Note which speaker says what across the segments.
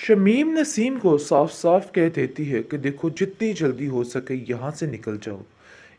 Speaker 1: शमीम नसीम को साफ साफ कह देती है कि देखो जितनी जल्दी हो सके यहाँ से निकल जाओ।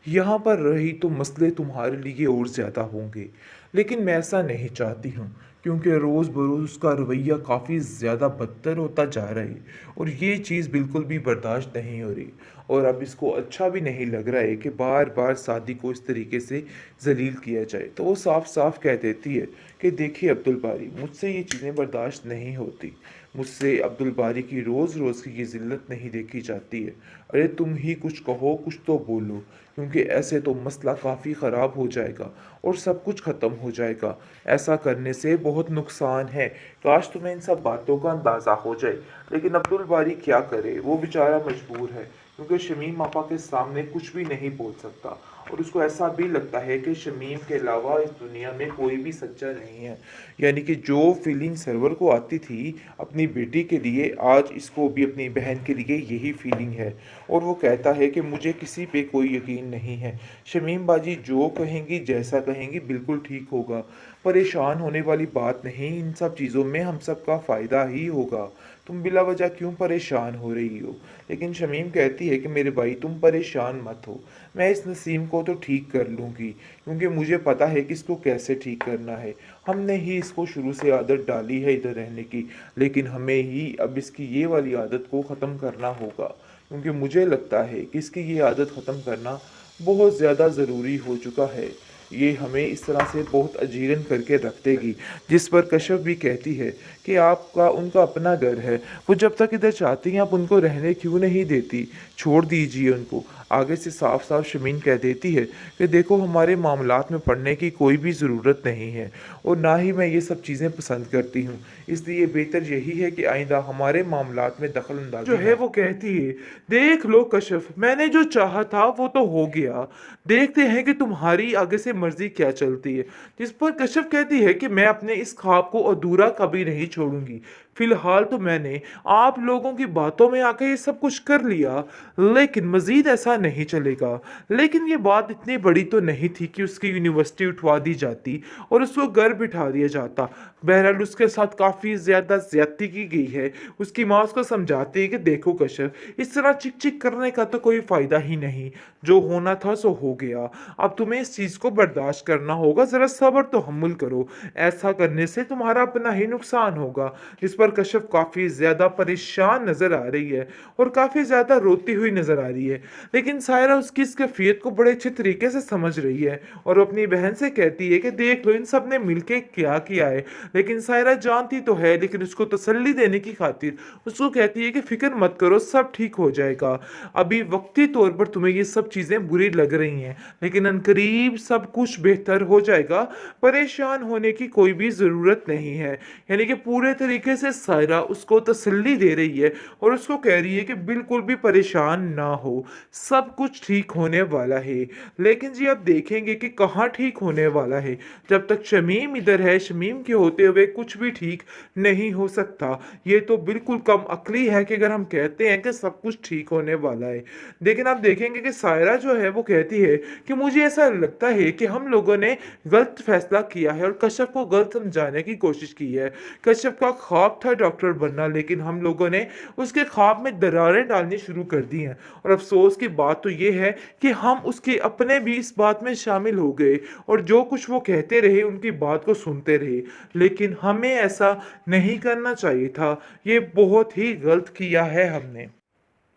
Speaker 1: यहाँ पर रही तो मसले तुम्हारे लिए और ज़्यादा होंगे। लेकिन मैं ऐसा नहीं चाहती हूँ, क्योंकि रोज़ बरोज़ उसका रवैया काफ़ी ज़्यादा बदतर होता जा रहा है और ये चीज़ बिल्कुल भी बर्दाश्त नहीं हो रही। और अब इसको अच्छा भी नहीं लग रहा है कि बार बार शादी को इस तरीके से जलील किया जाए। तो वो साफ साफ कह देती है कि देखिए अब्दुल बारी, मुझसे ये चीज़ें बर्दाश्त नहीं होती। मुझसे अब्दुल बारी की रोज़ रोज़ की ये ज़िल्लत नहीं देखी जाती है। अरे तुम ही कुछ कहो, कुछ तो बोलो, क्योंकि ऐसे तो मसला काफ़ी ख़राब हो जाएगा और सब कुछ ख़त्म हो जाएगा। ऐसा करने से बहुत नुकसान है। काश तुम्हें इन सब बातों का अंदाज़ा हो जाए, लेकिन अब्दुल बारी क्या करे, वो बेचारा मजबूर है, क्योंकि शमीम आपा के सामने कुछ भी नहीं बोल सकता। और उसको ऐसा भी लगता है कि शमीम के अलावा इस दुनिया में कोई भी सच्चा नहीं है। यानी कि जो फीलिंग सरवर को आती थी अपनी बेटी के लिए, आज इसको भी अपनी बहन के लिए यही फीलिंग है। और वो कहता है कि मुझे किसी पे कोई यकीन नहीं है। शमीम बाजी जो कहेंगी, जैसा कहेंगी, बिल्कुल ठीक होगा। परेशान होने वाली बात नहीं, इन सब चीज़ों में हम सब का फ़ायदा ही होगा। तुम बिला वजह क्यों परेशान हो रही हो? लेकिन शमीम कहती है कि मेरे भाई तुम परेशान मत हो, मैं इस नसीम को तो ठीक कर लूँगी, क्योंकि मुझे पता है कि इसको कैसे ठीक करना है। हमने ही इसको शुरू से आदत डाली है इधर रहने की, लेकिन हमें ही अब इसकी ये वाली आदत को ख़त्म करना होगा, क्योंकि मुझे लगता है कि इसकी ये आदत ख़त्म करना बहुत ज़्यादा ज़रूरी हो चुका है। ये हमें इस तरह से बहुत अजीरन करके रख देगी। जिस पर कश्यप भी कहती है कि आपका उनका अपना घर है, वो जब तक इधर चाहती हैं आप उनको रहने क्यों नहीं देती? छोड़ दीजिए उनको। आगे से साफ साफ शमीन कह देती है कि देखो हमारे मामलात में पड़ने की कोई भी ज़रूरत नहीं है और ना ही मैं ये सब चीज़ें पसंद करती हूँ। इसलिए बेहतर यही है कि आइंदा हमारे मामलात में दखल अंदाजी जो है वो कहती है, देख लो कश्यप, मैंने जो चाहा था वो तो हो गया, देखते हैं कि तुम्हारी आगे से मर्जी क्या चलती है। जिस पर कश्यप कहती है कि मैं अपने इस ख्वाब को अधूरा कभी नहीं छोड़ूंगी। फिलहाल तो मैंने आप लोगों की बातों में आके ये सब कुछ कर लिया, लेकिन मजीद ऐसा नहीं चलेगा। लेकिन ये बात इतनी बड़ी तो नहीं थी कि उसकी यूनिवर्सिटी उठवा दी जाती और उसको घर बिठा दिया जाता। बहरहाल उसके साथ काफ़ी ज़्यादा ज्यादती की गई है। उसकी माँ उसको समझाती है कि देखो कश्यप, इस तरह चिक चिक करने का तो कोई फ़ायदा ही नहीं, जो होना था सो हो गया। अब तुम्हें इस चीज़ को बर्दाश्त करना होगा, ज़रा सब्र तो हम्मुल करो, ऐसा करने से तुम्हारा अपना ही नुकसान होगा। इस पर कश्यप काफ़ी ज़्यादा परेशान नज़र आ रही है और काफ़ी ज़्यादा रोती हुई नज़र आ रही है। लेकिन सायरा उसकी इस कैफियत को बड़े अच्छे तरीके से समझ रही है और अपनी बहन से कहती है कि देख लो इन सब ने मिलके क्या किया है। लेकिन सायरा जानती तो है, लेकिन उसको तसल्ली देने की खातिर उसको कहती है कि फिक्र मत करो, सब ठीक हो जाएगा। अभी वक्ती तौर पर तुम्हें ये सब चीज़ें बुरी लग रही हैं, लेकिन अनकरीब सब कुछ बेहतर हो जाएगा। परेशान होने की कोई भी ज़रूरत नहीं है। यानी कि पूरे तरीके से सायरा उसको तसल्ली दे रही है और उसको कह रही है कि बिल्कुल भी परेशान ना हो, सब कुछ ठीक होने वाला है। लेकिन जी आप देखेंगे कि कहाँ ठीक होने वाला है। जब तक शमीम इधर है, शमीम के होते हुए कुछ भी ठीक नहीं हो सकता। ये तो बिल्कुल कम अक्ली है कि अगर हम कहते हैं कि सब कुछ ठीक होने वाला है। लेकिन आप देखेंगे कि सायरा जो है वो कहती है कि मुझे ऐसा लगता है कि हम लोगों ने गलत फैसला किया है और कश्यप को गलत समझाने की कोशिश की है। कश्यप का ख्वाब था डॉक्टर बनना, लेकिन हम लोगों ने उसके ख्वाब में दरारें डालनी शुरू कर दी हैं। और अफसोस की बात तो ये है कि हम उसके अपने भी इस बात में शामिल हो गए और जो कुछ वो कहते रहे उनकी बात को सुनते रहे। लेकिन हमें ऐसा नहीं करना चाहिए था, ये बहुत ही गलत किया है हमने।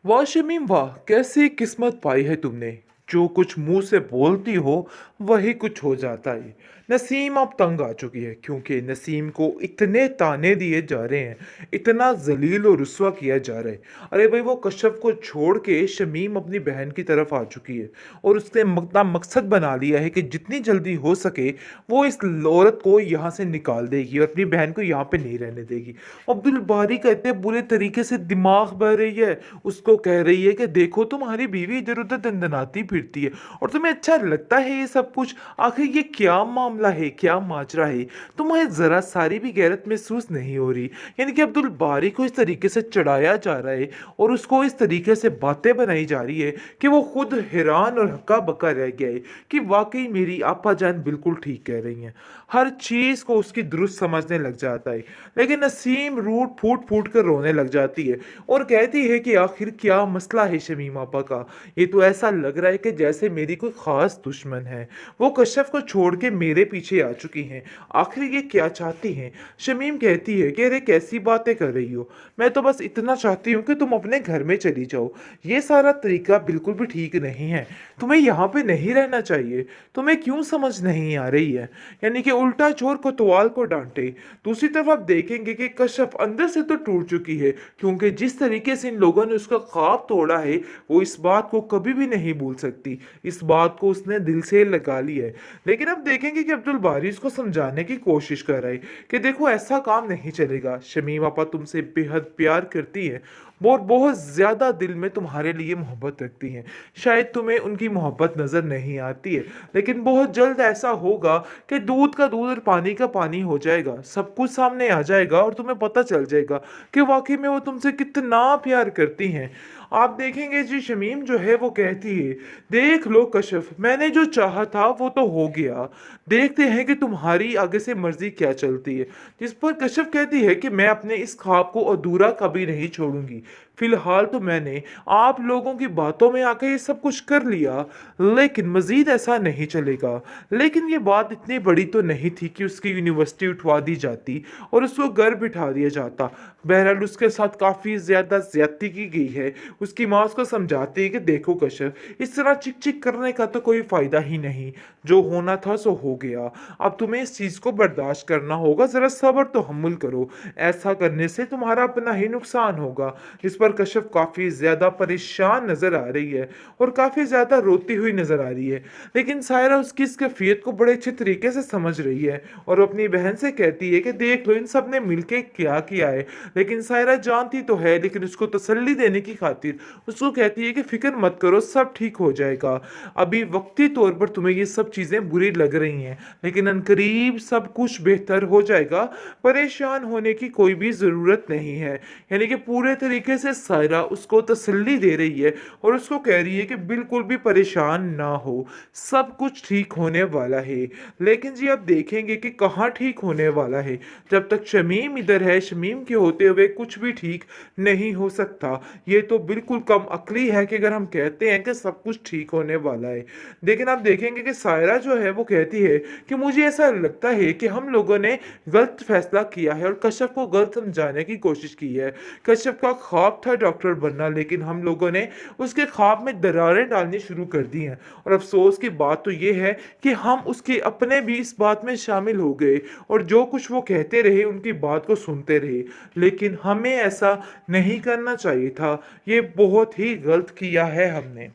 Speaker 1: वाह शमीम वाह, कैसी किस्मत पाई है तुमने। जो कुछ मुंह से बोलती हो वही कुछ हो जाता है। नसीम अब तंग आ चुकी है, क्योंकि नसीम को इतने ताने दिए जा रहे हैं, इतना जलील और रुस्वा किया जा रहा है। अरे भाई, वो कश्यप को छोड़ के शमीम अपनी बहन की तरफ आ चुकी है और उसने अपना मकसद बना लिया है कि जितनी जल्दी हो सके वो इस औरत को यहाँ से निकाल देगी और अपनी बहन को यहाँ पे नहीं रहने देगी। अब्दुल बारी का इतने बुरे तरीके से दिमाग बह रही है, उसको कह रही है कि देखो तुम्हारी बीवी इधर उधर दंदनाती फिरती है और तुम्हें अच्छा लगता है ये सब कुछ। आखिर ये क्या मामला मामला है, क्या माजरा है? तुम्हें ज़रा सारी भी गैरत महसूस नहीं हो रही? यानी कि अब्दुल बारी को इस तरीके से चढ़ाया जा रहा है और उसको इस तरीके से बातें बनाई जा रही है कि वो खुद हैरान और हक्का-बक्का रह गया है कि वाक़ई मेरी आपा जान बिल्कुल ठीक कह रही हैं। हर चीज़ को उसकी दुरुस्त समझने लग जाता है। लेकिन नसीम रूठ फूट-फूट कर रोने लग जाती है और कहती है कि आखिर क्या मसला है शमीम आपा का? ये तो ऐसा लग रहा है कि जैसे मेरी कोई ख़ास दुश्मन है। वो कश्यप को छोड़ के मेरे पीछे आ चुकी हैं। आखिर ये क्या चाहती हैं? शमीम कहती है कि अरे कैसी बातें कर रही हो? मैं तो बस इतना चाहती हूँ कि तुम अपने घर में चली जाओ। ये सारा तरीका बिल्कुल भी ठीक नहीं है। तुम्हें यहाँ पे नहीं रहना चाहिए। तुम्हें क्यों समझ नहीं आ रही है? यानी कि उल्टा चोर कोतवाल को डांटे। दूसरी तरफ आप देखेंगे कि कश्यप अंदर से तो टूट चुकी है, क्योंकि जिस तरीके से इन लोगों ने उसका ख्वाब तोड़ा है वो इस बात को कभी भी नहीं भूल सकती। इस बात को उसने दिल से लगा ली है। लेकिन अब देखेंगे कि अब्दुल बारी उसको समझाने की कोशिश कर रहा है कि देखो ऐसा काम नहीं चलेगा। शमीम आपा तुमसे बेहद प्यार करती है और बहुत ज़्यादा दिल में तुम्हारे लिए मोहब्बत रखती हैं। शायद तुम्हें उनकी मोहब्बत नज़र नहीं आती है, लेकिन बहुत जल्द ऐसा होगा कि दूध का दूध और पानी का पानी हो जाएगा। सब कुछ सामने आ जाएगा और तुम्हें पता चल जाएगा कि वाकई में वो तुमसे कितना प्यार करती हैं। आप देखेंगे जी शमीम जो है वो कहती है, देख लो कश्यप, मैंने जो चाहा था वो तो हो गया। देखते हैं कि तुम्हारी आगे से मर्जी क्या चलती है। जिस पर कश्यप कहती है कि मैं अपने इस ख्वाब को अधूरा कभी नहीं छोड़ूंगी। फिलहाल तो मैंने आप लोगों की बातों में आके ये सब कुछ कर लिया, लेकिन मजीद ऐसा नहीं चलेगा। लेकिन ये बात इतनी बड़ी तो नहीं थी कि उसकी यूनिवर्सिटी उठवा दी जाती और उसको घर बिठा दिया जाता। बहरहाल उसके साथ काफ़ी ज़्यादा ज्यादती की गई है। उसकी माँ उसको समझाती है कि देखो कश्यप, इस तरह चिक चिक करने का तो कोई फ़ायदा ही नहीं। जो होना था सो हो गया। अब तुम्हें इस चीज़ को बर्दाश्त करना होगा, ज़रा सब्र तो हम्मुल करो। ऐसा करने से तुम्हारा अपना ही नुकसान होगा। इस पर कश्यप काफ़ी ज़्यादा परेशान नज़र आ रही है और काफ़ी ज़्यादा रोती हुई नज़र आ रही है। लेकिन सायरा उसकी इस कैफियत को बड़े अच्छे तरीके से समझ रही है और अपनी बहन से कहती है कि देख लो इन सब ने मिलके क्या किया है। लेकिन सायरा जानती तो है, लेकिन उसको तसल्ली देने की खातिर उसको कहती है कि फिक्र मत करो, सब ठीक हो जाएगा। अभी वक्ती तौर पर तुम्हें ये सब चीज़ें बुरी लग रही हैं, लेकिन अनकरीब सब कुछ बेहतर हो जाएगा। परेशान होने की कोई भी ज़रूरत नहीं है। यानी कि पूरे तरीके से सायरा उसको तसल्ली दे रही है और उसको कह रही है कि बिल्कुल भी परेशान ना हो, सब कुछ ठीक होने वाला है। लेकिन जी आप देखेंगे कि कहाँ ठीक होने वाला है। जब तक शमीम इधर है, शमीम के होते हुए कुछ भी ठीक नहीं हो सकता। ये तो बिल्कुल कम अक्ली है कि अगर हम कहते हैं कि सब कुछ ठीक होने वाला है। लेकिन आप देखेंगे कि सायरा जो है वो कहती है कि मुझे ऐसा लगता है कि हम लोगों ने गलत फैसला किया है और कश्यप को गलत समझाने की कोशिश की है। कश्यप का ख्वाब था डॉक्टर बनना, लेकिन हम लोगों ने उसके ख्वाब में दरारें डालनी शुरू कर दी हैं। और अफसोस की बात तो ये है कि हम उसके अपने भी इस बात में शामिल हो गए और जो कुछ वो कहते रहे उनकी बात को सुनते रहे। लेकिन हमें ऐसा नहीं करना चाहिए था। ये बहुत ही गलत किया है हमने।